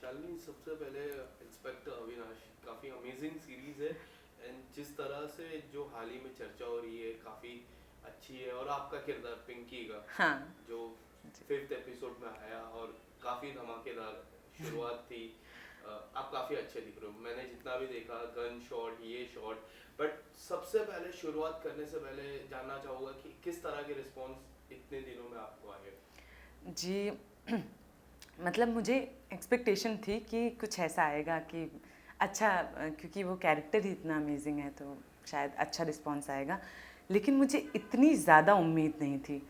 शालिनी, सबसे पहले इंस्पेक्टर अविनाश काफ़ी अमेजिंग सीरीज़ है एंड जिस तरह से जो हाल ही में चर्चा हो रही है काफ़ी अच्छी है। और आपका किरदार पिंकी का हाँ जो 5th एपिसोड में आया और काफ़ी धमाकेदार शुरुआत थी। आप काफ़ी अच्छे दिख रहे हो, मैंने जितना भी देखा गन शॉट ये शॉट। बट सबसे पहले शुरुआत करने से पहले जानना चाहूँगा कि किस तरह के रिस्पॉन्स इतने दिनों में आपको आए। जी। मतलब मुझे एक्सपेक्टेशन थी कि कुछ ऐसा आएगा कि अच्छा, क्योंकि वो कैरेक्टर ही इतना अमेजिंग है तो शायद अच्छा रिस्पॉन्स आएगा। लेकिन मुझे इतनी ज़्यादा उम्मीद नहीं थी।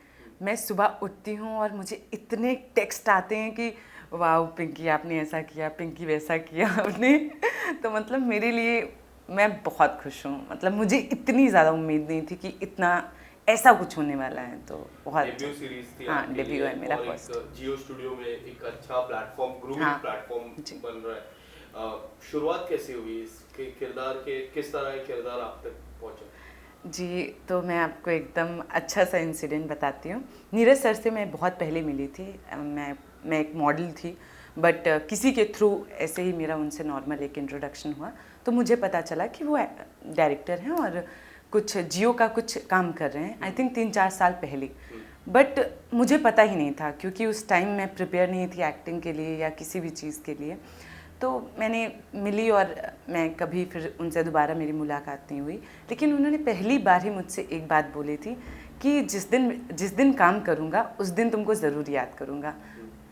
मैं सुबह उठती हूँ और मुझे इतने टेक्स्ट आते हैं कि वाह पिंकी आपने ऐसा किया, पिंकी वैसा किया आपने। तो मतलब मेरे लिए मैं बहुत खुश हूँ। मतलब मुझे इतनी ज़्यादा उम्मीद नहीं थी कि इतना ऐसा कुछ होने वाला है, तो बहुत अच्छा। डेब्यू सीरीज थी हाँ, आपके डेब्यू लिए है मेरा और फर्स्ट। एक जियो स्टूडियो में एक अच्छा प्लेटफॉर्म, ग्रूमिंग हाँ प्लेटफॉर्म जी। बन रहा है। शुरुआत कैसी हुई इसके किरदार के, किस तरह के किरदार आप तक पहुंचा? जी, तो मैं आपको एकदम अच्छा सा इंसिडेंट बताती हूँ। नीरज सर से मैं बहुत पहले मिली थी। मैं एक मॉडल थी, बट किसी के थ्रू ऐसे ही मेरा उनसे नॉर्मल एक इंट्रोडक्शन हुआ। तो मुझे पता चला कि वो डायरेक्टर हैं और कुछ जियो का कुछ काम कर रहे हैं, आई थिंक 3-4 साल पहले। बट मुझे पता ही नहीं था क्योंकि उस टाइम मैं प्रिपेयर नहीं थी एक्टिंग के लिए या किसी भी चीज़ के लिए। तो मैंने मिली और मैं कभी फिर उनसे दोबारा मेरी मुलाकात नहीं हुई। लेकिन उन्होंने पहली बार ही मुझसे एक बात बोली थी कि जिस दिन काम करूँगा उस दिन तुमको ज़रूर याद करूँगा।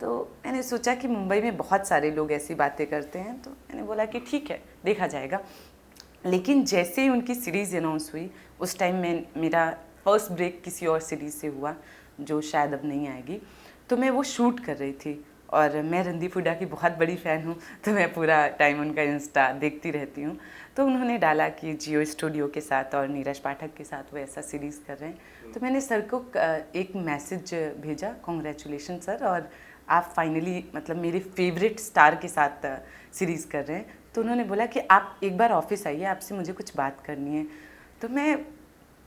तो मैंने सोचा कि मुंबई में बहुत सारे लोग ऐसी बातें करते हैं, तो मैंने बोला कि ठीक है, देखा जाएगा। लेकिन जैसे ही उनकी सीरीज़ अनाउंस हुई, उस टाइम में मेरा फर्स्ट ब्रेक किसी और सीरीज़ से हुआ जो शायद अब नहीं आएगी। तो मैं वो शूट कर रही थी और मैं रणदीप हुड्डा की बहुत बड़ी फ़ैन हूँ, तो मैं पूरा टाइम उनका इंस्टा देखती रहती हूँ। तो उन्होंने डाला कि जियो स्टूडियो के साथ और नीरज पाठक के साथ वो ऐसा सीरीज़ कर रहे हैं। तो मैंने सर को एक मैसेज भेजा, कॉन्ग्रेचुलेशन सर, और आप फाइनली मतलब मेरे फेवरेट स्टार के साथ सीरीज़ कर रहे हैं। तो उन्होंने बोला कि आप एक बार ऑफिस आइए, आपसे मुझे कुछ बात करनी है। तो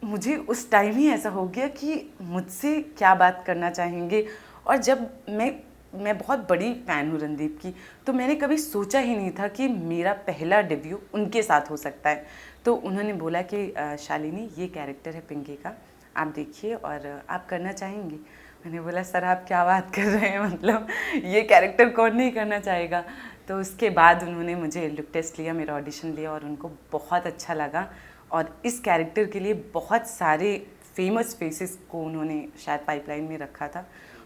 मुझे उस टाइम ही ऐसा हो गया कि मुझसे क्या बात करना चाहेंगे। और जब मैं बहुत बड़ी फ़ैन हूँ रणदीप की, तो मैंने कभी सोचा ही नहीं था कि मेरा पहला डेब्यू उनके साथ हो सकता है। तो उन्होंने बोला कि शालिनी, ये कैरेक्टर है पिंकी का, आप देखिए और आप करना चाहेंगी। मैंने बोला सर आप क्या बात कर रहे हैं, मतलब ये कैरेक्टर कौन नहीं करना चाहेगा। तो उसके बाद उन्होंने मुझे लुक टेस्ट लिया, मेरा ऑडिशन लिया और उनको बहुत अच्छा लगा। और इस कैरेक्टर के लिए बहुत सारे फेमस फेसेस को उन्होंने शायद पाइपलाइन में रखा था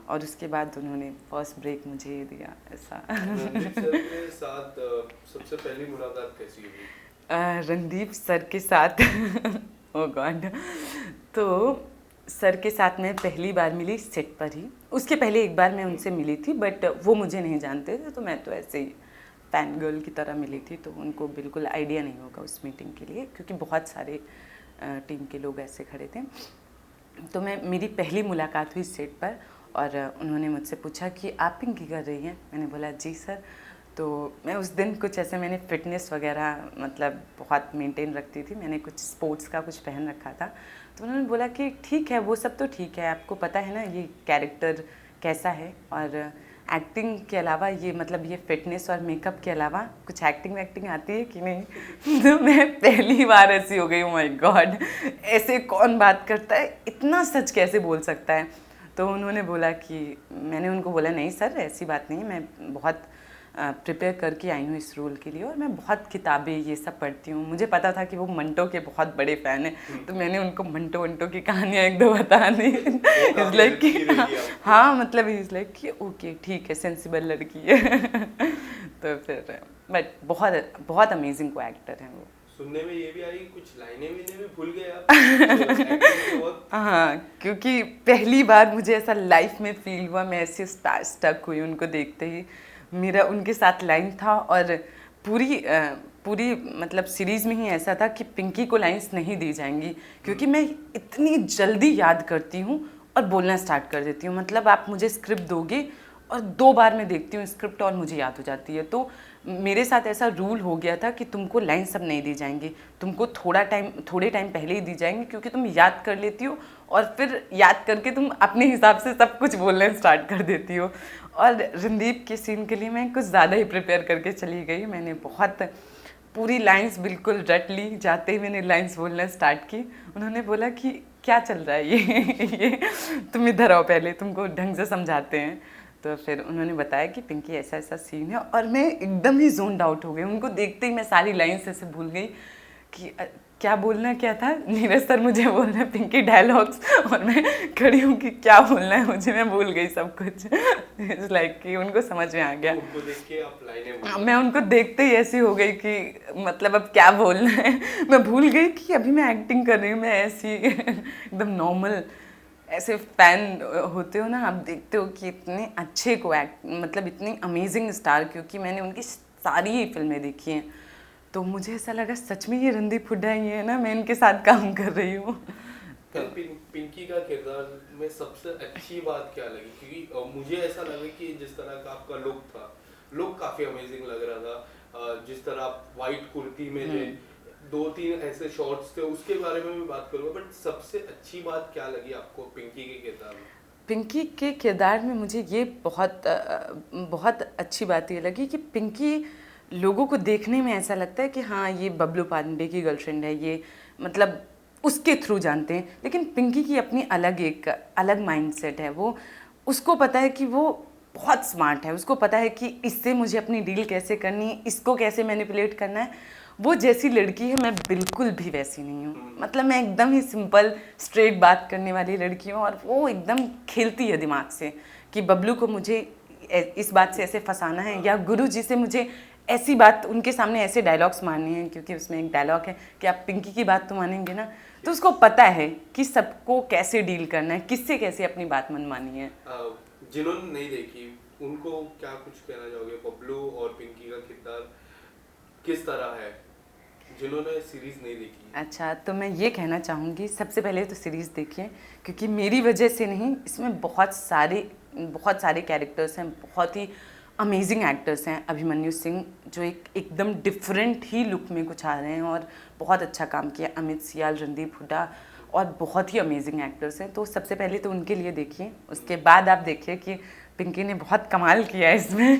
और उसके बाद उन्होंने फर्स्ट ब्रेक मुझे दिया, ऐसा। रणदीप सर के साथ सबसे पहली मुलाकात कैसी हुई? रणदीप सर के साथ ओ गॉड, तो सर के साथ मैं पहली बार मिली सेट पर ही। उसके पहले एक बार मैं उनसे मिली थी, बट वो मुझे नहीं जानते थे, तो मैं तो ऐसे ही फैन गर्ल की तरह मिली थी। तो उनको बिल्कुल आइडिया नहीं होगा उस मीटिंग के लिए, क्योंकि बहुत सारे टीम के लोग ऐसे खड़े थे। तो मेरी पहली मुलाकात हुई सेट पर और उन्होंने मुझसे पूछा कि आप पिंकी कर रही हैं। मैंने बोला जी सर। तो मैं उस दिन कुछ ऐसे, मैंने फ़िटनेस वगैरह मतलब बहुत मेंटेन रखती थी, मैंने कुछ स्पोर्ट्स का कुछ पहन रखा था। तो उन्होंने बोला कि ठीक है, वो सब तो ठीक है, आपको पता है ना ये कैरेक्टर कैसा है, और एक्टिंग के अलावा ये मतलब ये फ़िटनेस और मेकअप के अलावा कुछ एक्टिंग वैक्टिंग आती है कि नहीं। तो मैं पहली बार ऐसी हो गई, ओ माय गॉड, ऐसे कौन बात करता है, इतना सच कैसे बोल सकता है। तो उन्होंने बोला कि, मैंने उनको बोला नहीं सर ऐसी बात नहीं है, मैं बहुत प्रिपेयर करके आई हूँ इस रोल के लिए और मैं बहुत किताबें ये सब पढ़ती हूँ। मुझे पता था कि वो मंटो के बहुत बड़े फ़ैन हैं, तो मैंने उनको मंटो वंटो की कहानियाँ एक दो बता दी। इज़ लाइक कि हाँ, मतलब इज़ लाइक कि ओके ठीक है, सेंसिबल लड़की है। तो फिर बट बहुत बहुत अमेजिंग को एक्टर हैं वो। सुनने में ये भी आई कुछ लाइनें भी भूल गए आप एक्टिंग के वक्त। हाँ, क्योंकि पहली बार मुझे ऐसा लाइफ में फील हुआ, मैं ऐसे स्टक हुई उनको देखते ही। मेरा उनके साथ लाइन था और पूरी मतलब सीरीज़ में ही ऐसा था कि पिंकी को लाइंस नहीं दी जाएंगी, क्योंकि मैं इतनी जल्दी याद करती हूँ और बोलना स्टार्ट कर देती हूँ। मतलब आप मुझे स्क्रिप्ट दोगे और 2 बार मैं देखती हूँ स्क्रिप्ट और मुझे याद हो जाती है। तो मेरे साथ ऐसा रूल हो गया था कि तुमको लाइन सब नहीं दी जाएंगी, तुमको थोड़े टाइम पहले ही दी जाएंगी, क्योंकि तुम याद कर लेती हो और फिर याद करके तुम अपने हिसाब से सब कुछ बोलना स्टार्ट कर देती हो। और रणदीप के सीन के लिए मैं कुछ ज़्यादा ही प्रिपेयर करके चली गई। मैंने बहुत पूरी लाइंस बिल्कुल रट ली। जाते ही मैंने लाइंस बोलना स्टार्ट की। उन्होंने बोला कि क्या चल रहा है ये तुम इधर आओ, पहले तुमको ढंग से समझाते हैं। तो फिर उन्होंने बताया कि पिंकी ऐसा ऐसा सीन है, और मैं एकदम ही जोन्ड आउट हो गई। उनको देखते ही मैं सारी लाइंस ऐसे भूल गई कि क्या बोलना क्या था। नीरज सर मुझे बोल रहे हैं पिंकी डायलॉग्स, और मैं खड़ी हूँ कि क्या बोलना है मुझे, मैं भूल गई सब कुछ। इट्स लाइक कि उनको समझ में आ गया। उनको देख के आप लाइनें मैं उनको देखते ही ऐसी हो गई कि मतलब अब क्या बोलना है। मैं भूल गई कि अभी मैं एक्टिंग कर रही हूँ। मैं ऐसी एकदम नॉर्मल, ऐसे फैन होते हो ना आप, देखते हो कि इतने अच्छे को एक्ट, मतलब इतनी अमेजिंग स्टार, क्योंकि मैंने उनकी सारी ही फिल्में देखी हैं। तो मुझे ऐसा लगा सच में ये रणदीप हुड्डा ही है ना, मैं इनके साथ काम कर रही हूँ। तो पिंकी का किरदार में सबसे अच्छी बात क्या लगी? क्योंकि मुझे ऐसा लगा कि जिस तरह का आपका लुक काफी अमेजिंग लग रहा था। जिस तरह आप वाइट कुर्ती में थे, 2-3 ऐसे शॉट्स थे, उसके बारे में भी बात करूंगा। बट सबसे अच्छी बात क्या लगी आपको पिंकी के किरदार में? पिंकी के किरदार में मुझे ये बहुत अच्छी बात ये लगी कि पिंकी लोगों को देखने में ऐसा लगता है कि हाँ ये बबलू पांडे की गर्लफ्रेंड है, ये मतलब उसके थ्रू जानते हैं। लेकिन पिंकी की अपनी अलग माइंडसेट है। वो उसको पता है कि वो बहुत स्मार्ट है। उसको पता है कि इससे मुझे अपनी डील कैसे करनी है, इसको कैसे मैनिपुलेट करना है। वो जैसी लड़की है मैं बिल्कुल भी वैसी नहीं हूँ। मतलब मैं एकदम ही सिंपल स्ट्रेट बात करने वाली लड़की हूँ, और वो एकदम खेलती है दिमाग से कि बबलू को मुझे इस बात से ऐसे फंसाना है, या गुरु जी से मुझे ऐसी बात उनके सामने ऐसे डायलॉग्स मारने हैं। क्योंकि उसमें एक डायलॉग है कि आप पिंकी की बात तो मानेंगे ना। तो उसको पता है कि सबको कैसे डील करना है, किससे कैसे अपनी बात मनवानी है। जिन्होंने नहीं देखी उनको क्या कुछ कहना चाहोगे? बबलू और पिंकी का किरदार किस तरह है, जिन्होंने सीरीज नहीं देखी? अच्छा, तो मैं ये कहना चाहूँगी, सबसे पहले तो सीरीज़ देखिए, क्योंकि मेरी वजह से नहीं, इसमें बहुत सारे कैरेक्टर्स हैं, बहुत ही अमेजिंग एक्टर्स हैं। अभिमन्यु सिंह जो एकदम डिफरेंट ही लुक में कुछ आ रहे हैं और बहुत अच्छा काम किया। अमित सियाल, रणदीप हुड्डा, और बहुत ही अमेजिंग एक्टर्स हैं। तो सबसे पहले तो उनके लिए देखिए, उसके बाद आप देखिए कि पिंकी ने बहुत कमाल किया है इसमें।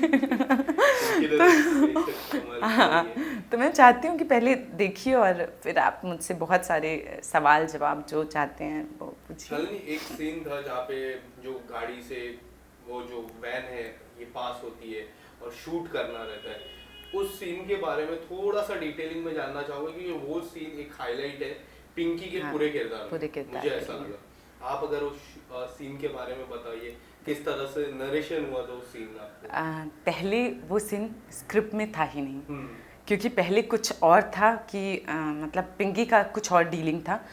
हाँ, तो मैं चाहती हूँ कि पहले देखिए और फिर आप मुझसे बहुत सारे सवाल जवाब जो चाहते हैं वो पूछिए। एक सीन था जहाँ पे जो गाड़ी से वो जो वैन है ये पास होती है और शूट करना रहता है, उस सीन के बारे में थोड़ा सा डिटेलिंग में जानना चाहूँगा, क्योंकि वो सीन एक हाईलाइट है पिंकी के पूरे किरदार में, मुझे ऐसा लगा। आप अगर उस सीन के बारे में बताइए, किस तरह से नरेशन हुआ था उस सीन में? पहले वो सीन स्क्रिप्ट में था ही नहीं, क्योंकि पहले कुछ और था कि मतलब पिंकी का कुछ और डीलिंग था।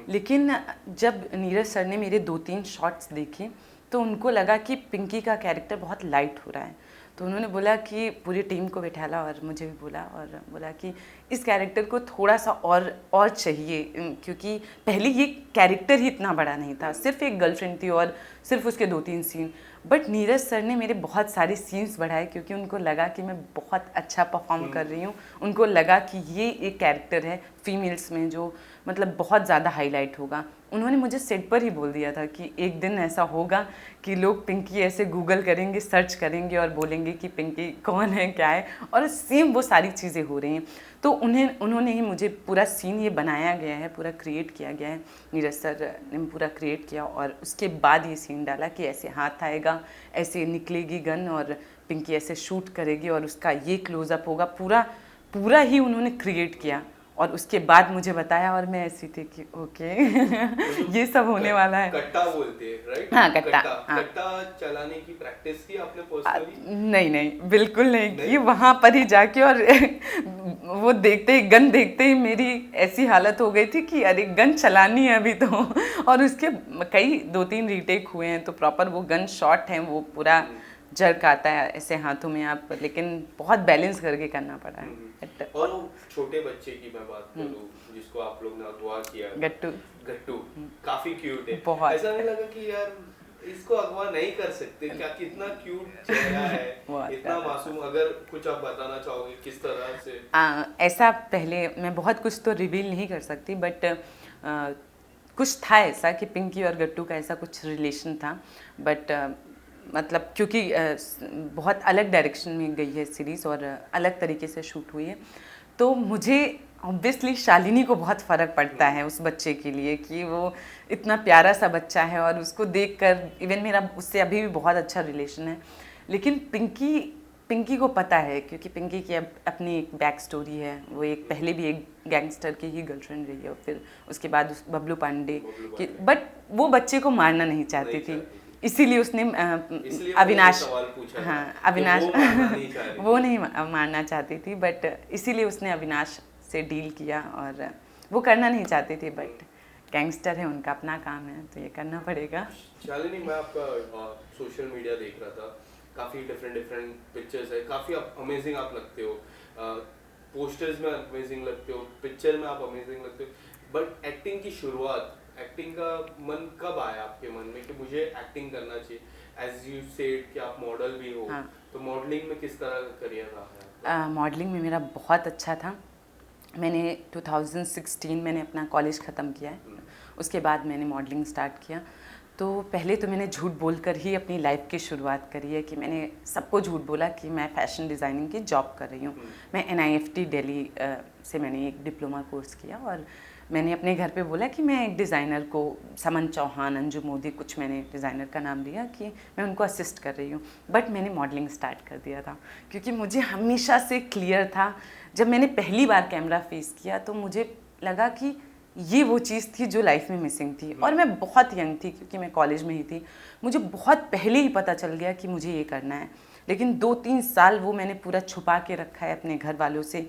लेकिन जब नीरज सर ने मेरे 2-3 शॉट्स देखे तो उनको लगा कि पिंकी का कैरेक्टर बहुत लाइट हो रहा है। तो उन्होंने बोला कि पूरी टीम को बैठाला और मुझे भी बोला कि इस कैरेक्टर को थोड़ा सा और चाहिए, क्योंकि पहले ये कैरेक्टर ही इतना बड़ा नहीं था, सिर्फ एक गर्लफ्रेंड थी और सिर्फ उसके 2-3 सीन। बट नीरज सर ने मेरे बहुत सारे सीन्स बढ़ाए, क्योंकि उनको लगा कि मैं बहुत अच्छा परफॉर्म कर रही हूँ। उनको लगा कि ये एक कैरेक्टर है फीमेल्स में जो मतलब बहुत ज़्यादा हाईलाइट होगा। उन्होंने मुझे सेट पर ही बोल दिया था कि एक दिन ऐसा होगा कि लोग पिंकी ऐसे गूगल करेंगे, सर्च करेंगे और बोलेंगे कि पिंकी कौन है, क्या है, और सेम वो सारी चीज़ें हो रही हैं। तो उन्होंने ही मुझे पूरा सीन ये बनाया गया है, पूरा क्रिएट किया गया है, नीरज सर ने पूरा क्रिएट किया, और उसके बाद ये सीन डाला कि ऐसे हाथ आएगा, ऐसे निकलेगी गन और पिंकी ऐसे शूट करेगी और उसका ये क्लोजअप होगा, पूरा ही उन्होंने क्रिएट किया। और उसके बाद मुझे बताया और मैं ऐसी थी कि ओके ये सब होने वाला है। कट्टा बोलते हैं, राइट? हाँ, कट्टा। कट्टा चलाने की प्रैक्टिस की आपने पर्सनली? नहीं, बिल्कुल नहीं की। वहाँ पर ही जाके और वो गन देखते ही मेरी ऐसी हालत हो गई थी कि अरे गन चलानी है अभी तो। और उसके कई 2-3 रीटेक हुए हैं, तो प्रॉपर वो गन शॉट है, वो पूरा जर्क आता है ऐसे हाथों में आप, लेकिन बहुत बैलेंस करके करना पड़ा है। और छोटे बच्चे की मैं बात करूं जिसको आप लोग ने अगवा किया, गट्टू, काफी क्यूट है। बहुत। ऐसा नहीं लगा कि यार इसको अगवा नहीं कर सकते क्या, कितना क्यूट चेहरा है, इतना मासूम। अगर कुछ आप बताना चाहोगे किस तरह से? ऐसा पहले मैं बहुत कुछ तो रिवील नहीं कर सकती, बट कुछ था ऐसा कि पिंकी और गट्टू का ऐसा कुछ रिलेशन था, बट मतलब क्योंकि बहुत अलग डायरेक्शन में गई है सीरीज़ और अलग तरीके से शूट हुई है, तो मुझे ऑब्वियसली शालिनी को बहुत फ़र्क पड़ता है उस बच्चे के लिए कि वो इतना प्यारा सा बच्चा है और उसको देखकर इवन मेरा उससे अभी भी बहुत अच्छा रिलेशन है। लेकिन पिंकी को पता है, क्योंकि पिंकी की अपनी एक बैक स्टोरी है, वो एक पहले भी एक गैंगस्टर की ही गर्लफ्रेंड रही है और फिर उसके बाद उस बबलू पांडे की, बट वो बच्चे को मारना नहीं चाहती थी, इसीलिए उसने अविनाश, हाँ अविनाश वो नहीं मारना चाहती थी, बट इसीलिए उसने अविनाश से डील किया और वो करना नहीं चाहती थी, बट गैंगस्टर है, उनका अपना काम है तो ये करना पड़ेगा। शालिनी, मैं आपका सोशल मीडिया देख रहा था, काफ़ी डिफरेंट पिक्चर्स है, काफ़ी आप अमेजिंग आप लगते हो, पोस्टर्स में अमेजिंग लगते हो, पिक्चर में आप अमेजिंग लगते हो, बट एक्टिंग की शुरुआत, एक्टिंग का मन कब आया आपके मन में कि मुझे एक्टिंग करना चाहिए? एज यू सेड कि आप मॉडल भी हो, हाँ। तो मॉडलिंग में किस तरह का करियर रहा है? मॉडलिंग में मेरा बहुत अच्छा था। मैंने 2016 मैंने अपना कॉलेज ख़त्म किया है, उसके बाद मैंने मॉडलिंग स्टार्ट किया। तो पहले तो मैंने झूठ बोलकर ही अपनी लाइफ की शुरुआत करी है कि मैंने सबको झूठ बोला कि मैं फ़ैशन डिज़ाइनिंग की जॉब कर रही हूँ। मैं NIFT दिल्ली से मैंने एक डिप्लोमा कोर्स किया और मैंने अपने घर पे बोला कि मैं एक डिज़ाइनर को, समन चौहान, अंजू मोदी, कुछ मैंने डिज़ाइनर का नाम दिया कि मैं उनको असिस्ट कर रही हूँ। बट मैंने मॉडलिंग स्टार्ट कर दिया था क्योंकि मुझे हमेशा से क्लियर था, जब मैंने पहली बार कैमरा फेस किया तो मुझे लगा कि ये वो चीज़ थी जो लाइफ में मिसिंग थी। और मैं बहुत यंग थी क्योंकि मैं कॉलेज में ही थी, मुझे बहुत पहले ही पता चल गया कि मुझे ये करना है। लेकिन 2-3 साल वो मैंने पूरा छुपा के रखा है अपने घर वालों से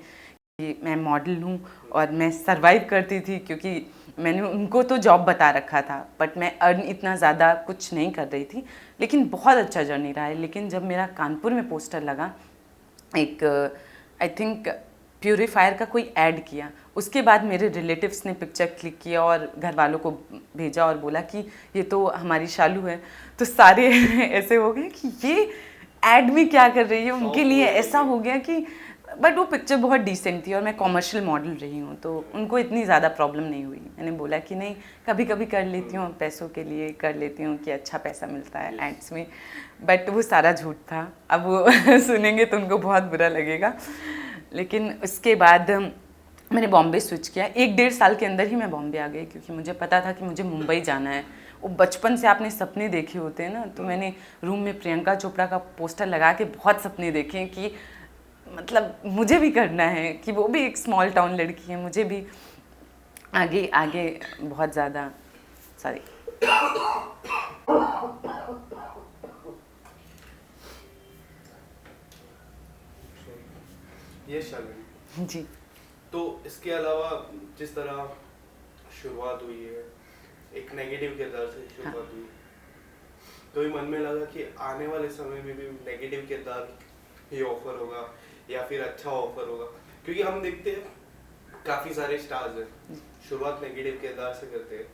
कि मैं मॉडल हूँ और मैं सरवाइव करती थी, क्योंकि मैंने उनको तो जॉब बता रखा था बट मैं अर्न इतना ज़्यादा कुछ नहीं कर रही थी। लेकिन बहुत अच्छा जर्नी रहा है। लेकिन जब मेरा कानपुर में पोस्टर लगा, एक आई थिंक प्यूरीफायर का कोई ऐड किया, उसके बाद मेरे रिलेटिव्स ने पिक्चर क्लिक किया और घर वालों को भेजा और बोला कि ये तो हमारी शालू है। तो सारे ऐसे हो गए कि ये ऐड में क्या कर रही है, उनके लिए ऐसा हो गया कि, बट वो पिक्चर बहुत डिसेंट थी और मैं कॉमर्शियल मॉडल रही हूँ तो उनको इतनी ज़्यादा प्रॉब्लम नहीं हुई। मैंने बोला कि नहीं, कभी कभी कर लेती हूँ, पैसों के लिए कर लेती हूँ कि अच्छा पैसा मिलता है एड्स में, बट वो सारा झूठ था। अब वो सुनेंगे तो उनको बहुत बुरा लगेगा। लेकिन उसके बाद मैंने बॉम्बे स्विच किया, 1-1.5 साल के अंदर ही मैं बॉम्बे आ गई क्योंकि मुझे पता था कि मुझे मुंबई जाना है। वो बचपन से आपने सपने देखे होते हैं ना, तो मैंने रूम में प्रियंका चोपड़ा का पोस्टर लगा के बहुत सपने देखे कि मतलब मुझे भी करना है, कि वो भी एक स्मॉल टाउन लड़की है, मुझे भी आगे आगे बहुत ज़्यादा सॉरी ये शालिनी जी। तो इसके अलावा जिस तरह शुरुआत हुई है, एक नेगेटिव किरदार से शुरुआत हुई, तो ये मन में लगा कि आने वाले समय में भी नेगेटिव किरदार ही ऑफर होगा या फिर अच्छा ऑफर होगा, क्योंकि हम देखते हैं काफी सारे स्टार्स हैं, शुरुआत नेगेटिव किरदार से करते हैं,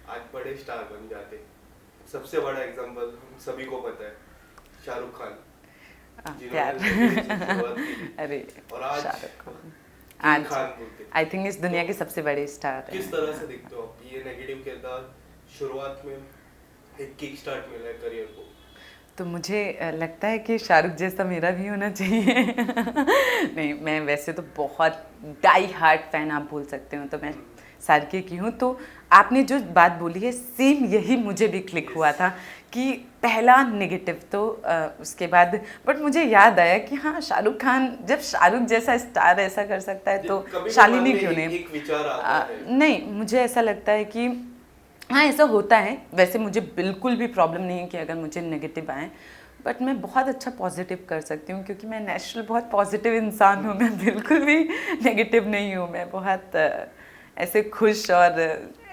आज बड़े स्टार बन जाते हैं। सबसे बड़ा एग्जांपल हम सभी को पता है, शाहरुख खान, अरे और आज आई थिंक इस दुनिया के सबसे बड़े स्टार हैं। किस तरह से देखते हो आप ये नेगेटिव किरदार, शुरुआत में एक किक स्टार्ट मिला है करियर को? तो मुझे लगता है कि शाहरुख जैसा मेरा भी होना चाहिए। नहीं, मैं वैसे तो बहुत डाई हार्ट फैन आप बोल सकते हो, तो मैं सार्के की हूँ। तो आपने जो बात बोली है सेम यही मुझे भी क्लिक हुआ था कि पहला नेगेटिव तो उसके बाद, बट मुझे याद आया कि हाँ, शाहरुख खान, जब शाहरुख जैसा स्टार ऐसा कर सकता है तो शालिनी क्यों नहीं? एक विचार आता है। नहीं, मुझे ऐसा लगता है कि हाँ, ऐसा होता है। वैसे मुझे बिल्कुल भी प्रॉब्लम नहीं है कि अगर मुझे नेगेटिव आए, बट मैं बहुत अच्छा पॉजिटिव कर सकती हूँ क्योंकि मैं नेचुरल बहुत पॉजिटिव इंसान हूँ। मैं बिल्कुल भी नेगेटिव नहीं हूँ, मैं बहुत ऐसे खुश और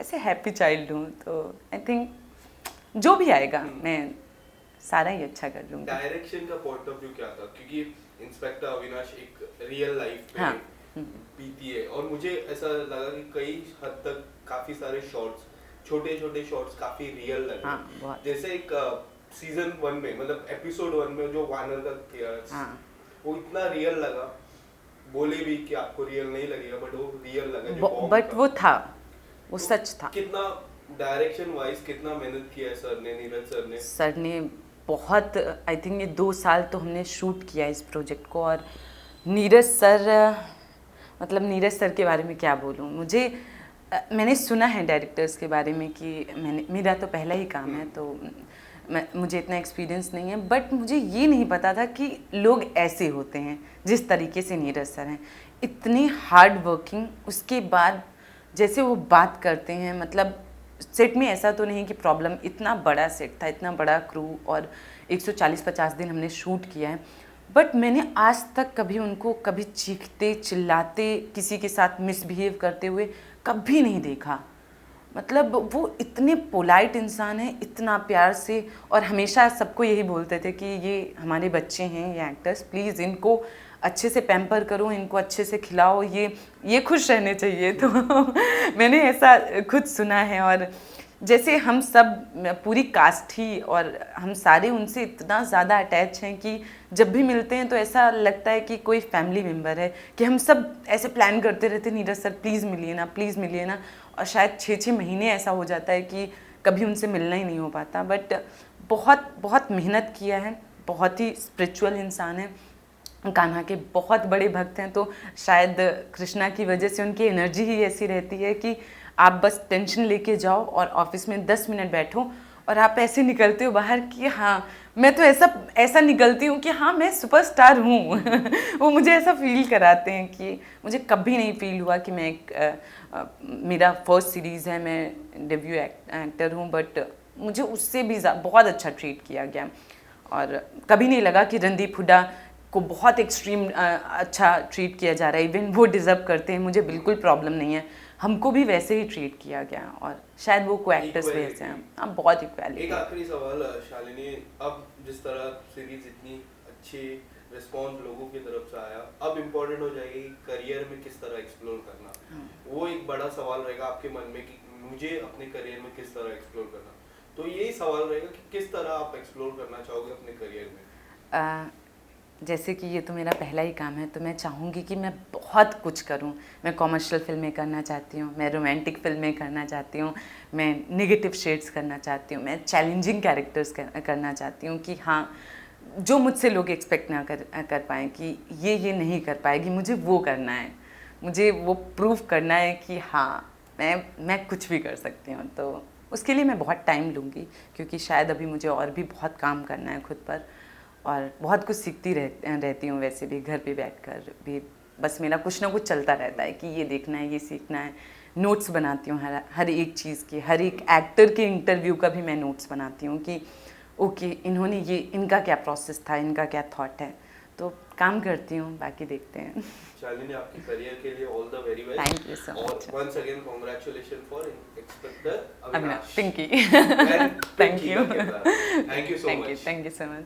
ऐसे हैप्पी चाइल्ड हूँ। तो आई थिंक जो भी आएगा मैं सारा ही अच्छा कर लूँगी। डायरेक्शन का पॉइंट ऑफ व्यू क्या था, क्योंकि इंस्पेक्टर अविनाश एक रियल लाइफ पे बीती है और मुझे ऐसा लगा कि कई हद तक काफ़ी सारे शॉट्स छोटे छोटे शॉट्स काफी रियल लगे। हाँ, बहुत। जैसे एक सीजन 1 में मतलब एपिसोड 1 में जो वानर का किया, हाँ। वो इतना रियल लगा, बोले भी कि आपको रियल नहीं लगेगा बट वो रियल लगा जो बॉम्ब बट था। वो था, वो तो सच था। कितना डायरेक्शन वाइज कितना मेहनत किया है सर ने, नीरज सर ने? सर ने बहुत, आई थिंक ये 2 साल तो हमने शूट किया इस प्रोजेक्ट को। और नीरज सर, मतलब नीरज सर के बारे में क्या बोलूँ, मैंने सुना है डायरेक्टर्स के बारे में कि मेरा तो पहला ही काम है तो मुझे इतना एक्सपीरियंस नहीं है, बट मुझे ये नहीं पता था कि लोग ऐसे होते हैं जिस तरीके से नीरज सर हैं, इतनी हार्ड वर्किंग। उसके बाद जैसे वो बात करते हैं, मतलब सेट में ऐसा तो नहीं कि प्रॉब्लम, इतना बड़ा सेट था, इतना बड़ा क्रू और 140-50 दिन हमने शूट किया है, बट मैंने आज तक कभी उनको कभी चीखते चिल्लाते किसी के साथ मिसबिहेव करते हुए कभी नहीं देखा। मतलब वो इतने पोलाइट इंसान हैं, इतना प्यार से, और हमेशा सबको यही बोलते थे कि ये हमारे बच्चे हैं, ये एक्टर्स, प्लीज़ इनको अच्छे से पैम्पर करो, इनको अच्छे से खिलाओ, ये खुश रहने चाहिए। तो मैंने ऐसा खुद सुना है। और जैसे हम सब पूरी कास्ट ही और हम सारे उनसे इतना ज़्यादा अटैच हैं कि जब भी मिलते हैं तो ऐसा लगता है कि कोई फैमिली मेम्बर है, कि हम सब ऐसे प्लान करते रहते, नीरज सर प्लीज़ मिलिए ना, प्लीज़ मिलिए ना। और शायद 6-6 महीने ऐसा हो जाता है कि कभी उनसे मिलना ही नहीं हो पाता। बट बहुत बहुत मेहनत किया है, बहुत ही स्पिरिचुअल इंसान है, कान्हा के बहुत बड़े भक्त हैं। तो शायद कृष्णा की वजह से उनकी एनर्जी ही ऐसी रहती है कि आप बस टेंशन लेके जाओ और ऑफिस में 10 मिनट बैठो और आप ऐसे निकलते हो बाहर कि हाँ, मैं तो ऐसा निकलती हूँ कि हाँ मैं सुपरस्टार हूँ। वो मुझे ऐसा फील कराते हैं कि मुझे कभी नहीं फील हुआ कि मैं मेरा फर्स्ट सीरीज़ है, मैं डेब्यू एक्टर हूँ, बट मुझे उससे भी बहुत अच्छा ट्रीट किया गया। और कभी नहीं लगा कि रणदीप हुड्डा को बहुत एक्सट्रीम अच्छा ट्रीट किया जा रहा है, इवन वो डिज़र्व करते हैं, मुझे बिल्कुल प्रॉब्लम नहीं है, हमको भी वैसे ही ट्रीट किया गया। और शायद वो को एक्टर्स भी ऐसे हैं। हाँ, बहुत इक्वालिटी। एक आखिरी सवाल शालिनी, अब जिस तरह सीरीज इतनी अच्छी रिस्पॉन्स लोगों की तरफ से आया, अब इम्पोर्टेंट हो जाएगी करियर में किस तरह एक्सप्लोर करना। वो एक बड़ा सवाल रहेगा आपके मन में कि मुझे अपने करियर में किस तरह एक्सप्लोर करना। तो यही सवाल रहेगा कि किस तरह आप एक्सप्लोर करना चाहोगे अपने करियर में। जैसे कि ये तो मेरा पहला ही काम है, तो मैं चाहूँगी कि मैं बहुत कुछ करूँ। मैं कॉमर्शियल फिल्में करना चाहती हूँ, मैं रोमांटिक फिल्में करना चाहती हूँ, मैं नेगेटिव शेड्स करना चाहती हूँ, मैं चैलेंजिंग कैरेक्टर्स करना चाहती हूँ कि हाँ, जो मुझसे लोग एक्सपेक्ट ना कर पाएँ कि ये नहीं कर पाएगी, मुझे वो करना है, मुझे वो प्रूव करना है कि हाँ मैं कुछ भी कर सकती हूँ। तो उसके लिए मैं बहुत टाइम लूँगी, क्योंकि शायद अभी मुझे और भी बहुत काम करना है खुद पर, और बहुत कुछ सीखती रहती हूँ वैसे भी, घर पे बैठकर भी बस मेरा कुछ ना कुछ चलता रहता है कि ये देखना है, ये सीखना है। नोट्स बनाती हूँ हर एक चीज़ की, हर एक एक्टर के इंटरव्यू का भी मैं नोट्स बनाती हूँ कि ओके इन्होंने ये, इनका क्या प्रोसेस था, इनका क्या थॉट है। तो काम करती हूँ, बाकी देखते हैं। शालिनी, आपके करियर के लिए all the very best. Thank you so much. और once again congratulation for inspector Avinash, Pinky. Thank thank you you so much. Thank you so much.